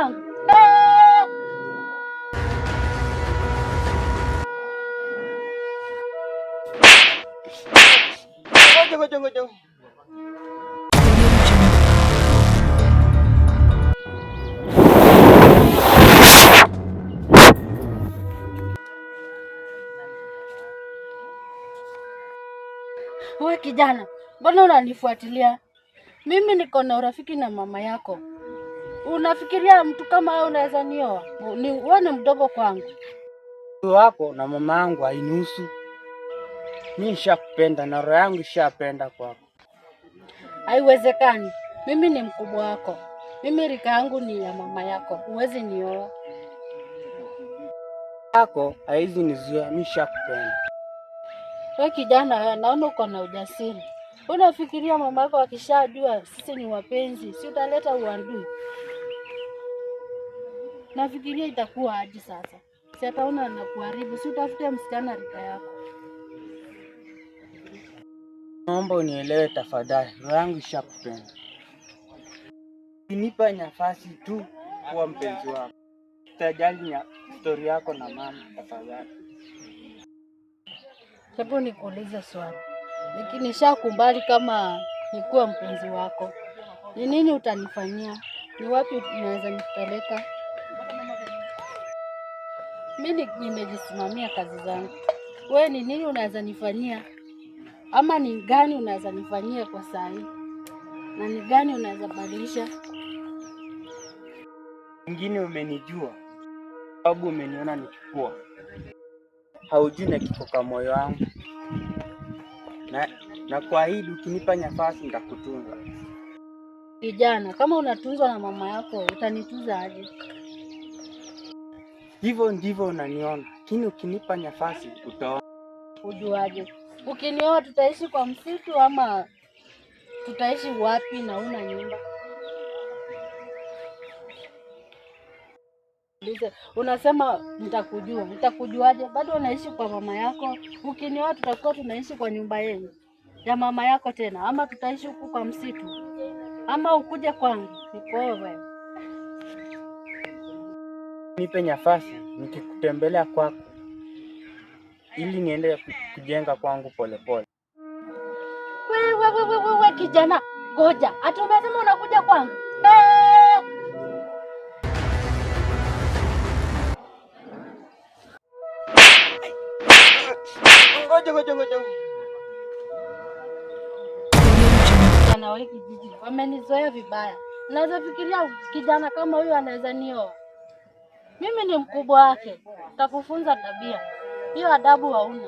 kwangu? Ngoja. Wewe kijana, mbona unanifuatilia? Mimi niko na urafiki na mama yako. Unafikiria mtu kama wewe unaweza nioa? Wewe ni mdogo kwangu. Wako na mama yangu hainusu. Mimi nishakupenda na roho yangu ishapenda kwako. Haiwezekani. Mimi ni mkubwa wako. Mimi rika yangu ni ya mama yako. Huwezi nioa. Yako haizi nizuia, mimi nishakupenda. Wewe kijana, wewe naona uko na ujasiri. Unafikiria mama yako akishajua sisi ni wapenzi, si utaleta uadui? Nafikiria itakuwa aje sasa? Si ataona anakuharibu, si utafute msichana rika yako. Naomba unielewe tafadhali, roho yangu ishakupenda. Nipa nafasi tu kuwa mpenzi wako. Utajali story yako na mama tafadhali. Hebu nikuulize swali. Nishakumbali kama nikuwa mpenzi wako, ni nini utanifanyia? Ni wapi unaweza nipeleka? Mimi nimejisimamia kazi zangu. Wewe ni nini unaweza nifanyia? Ama ni gani unaweza nifanyia kwa saa hii? Na ni gani unaweza badilisha? Mwingine umenijua, sababu umeniona nikikua. Haujui na kiko kwa moyo wangu. Na kuahidi ukinipa nafasi nitakutunza. Kijana, kama unatunzwa na mama yako, utanitunza aje? Hivyo ndivyo unaniona, lakini ukinipa nafasi utaona. Ujuaje? Ukinioa tutaishi kwa msitu ama tutaishi wapi na una nyumba? Unasema nitakujua. Nitakujuaje? Bado unaishi kwa mama yako. Ukinioa tutakuwa tunaishi kwa nyumba yenu ya mama yako tena, ama tutaishi huku kwa msitu, ama ukuje kwangu nikuoe. Nipe nafasi nikikutembelea kwako ili niende kujenga kwangu polepole. Wewe kijana, ngoja. Ati umesema unakuja kwangu? Ngoja. Kijana wa kijiji wamenizoea vibaya. Unaweza fikiria kijana kama huyu anaweza nioa? Mimi ni mkubwa wake. Nitakufunza tabia. Hiyo adabu hauna.